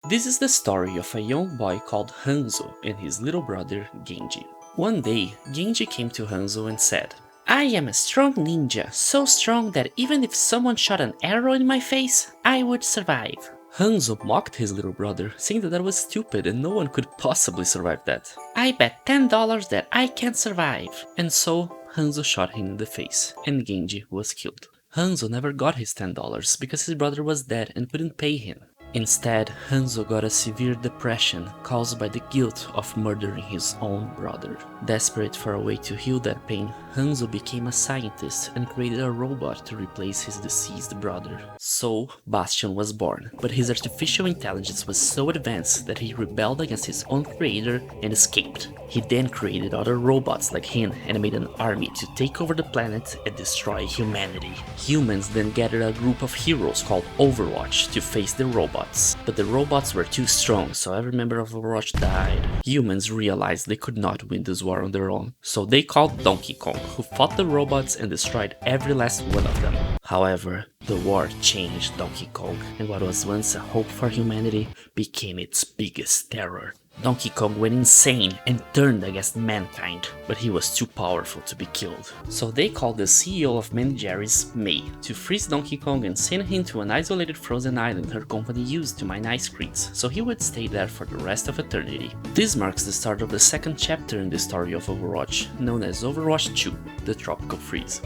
This is the story of a young boy called Hanzo and his little brother Genji. One day, Genji came to Hanzo and said, "I am a strong ninja, so strong that even if someone shot an arrow in my face, I would survive." Hanzo mocked his little brother, saying that was stupid and no one could possibly survive that. "I bet $10 that I can survive." And so, Hanzo shot him in the face, and Genji was killed. Hanzo never got his $10 because his brother was dead and couldn't pay him. Instead, Hanzo got a severe depression caused by the guilt of murdering his own brother. Desperate for a way to heal that pain, Hanzo became a scientist and created a robot to replace his deceased brother. So, Bastion was born, but his artificial intelligence was so advanced that he rebelled against his own creator and escaped. He then created other robots like him and made an army to take over the planet and destroy humanity. Humans then gathered a group of heroes called Overwatch to face the robots. But the robots were too strong, so every member of Overwatch died. Humans realized they could not win this war on their own, so they called Donkey Kong, who fought the robots and destroyed every last one of them. However, the war changed Donkey Kong, and what was once a hope for humanity became its biggest terror. Donkey Kong went insane and turned against mankind, but he was too powerful to be killed. So they called the CEO of Manjaris, May, to freeze Donkey Kong and send him to an isolated frozen island her company used to mine ice creams, so he would stay there for the rest of eternity. This marks the start of the second chapter in the story of Overwatch, known as Overwatch 2, the Tropical Freeze.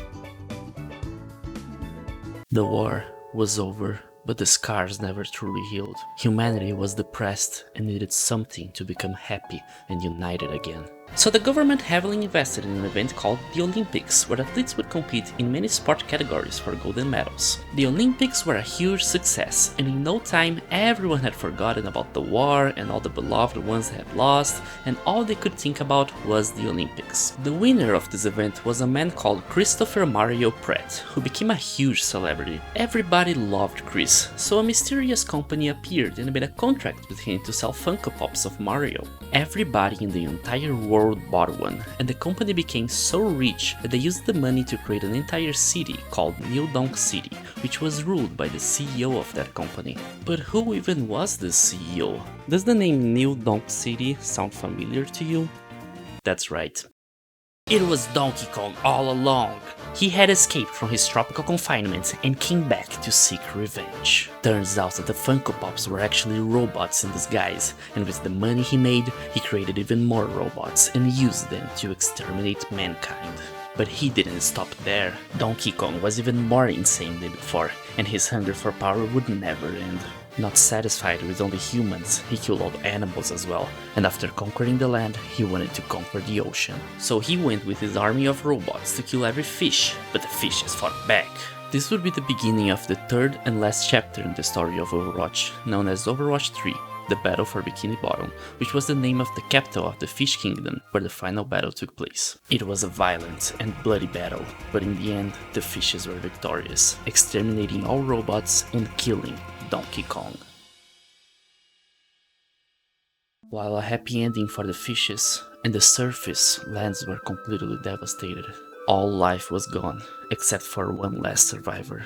The war was over, but the scars never truly healed. Humanity was depressed and needed something to become happy and united again. So the government heavily invested in an event called the Olympics, where athletes would compete in many sport categories for golden medals. The Olympics were a huge success, and in no time everyone had forgotten about the war and all the beloved ones had lost, and all they could think about was the Olympics. The winner of this event was a man called Christopher Mario Pratt, who became a huge celebrity. Everybody loved Chris, so a mysterious company appeared and made a contract with him to sell Funko Pops of Mario. Everybody in the entire world bought one, and the company became so rich that they used the money to create an entire city called New Donk City, which was ruled by the CEO of that company. But who even was the CEO? Does the name New Donk City sound familiar to you? That's right. It was Donkey Kong all along. He had escaped from his tropical confinement and came back to seek revenge. Turns out that the Funko Pops were actually robots in disguise, and with the money he made, he created even more robots and used them to exterminate mankind. But he didn't stop there. Donkey Kong was even more insane than before, and his hunger for power would never end. Not satisfied with only humans, he killed all the animals as well, and after conquering the land, he wanted to conquer the ocean. So he went with his army of robots to kill every fish, but the fishes fought back. This would be the beginning of the third and last chapter in the story of Overwatch, known as Overwatch 3, the Battle for Bikini Bottom, which was the name of the capital of the Fish Kingdom where the final battle took place. It was a violent and bloody battle, but in the end, the fishes were victorious, exterminating all robots and killing Donkey Kong. While a happy ending for the fishes, and the surface lands were completely devastated. All life was gone, except for one last survivor,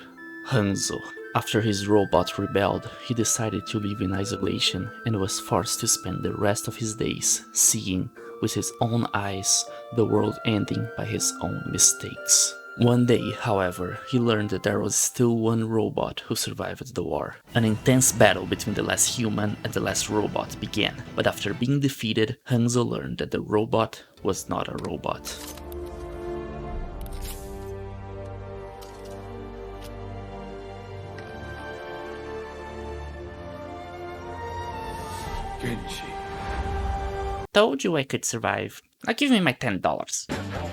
Hanzo. After his robot rebelled, he decided to live in isolation and was forced to spend the rest of his days seeing, with his own eyes, the world ending by his own mistakes. One day, however, he learned that there was still one robot who survived the war. An intense battle between the last human and the last robot began, but after being defeated, Hanzo learned that the robot was not a robot. Genji. Told you I could survive. Now give me my $10.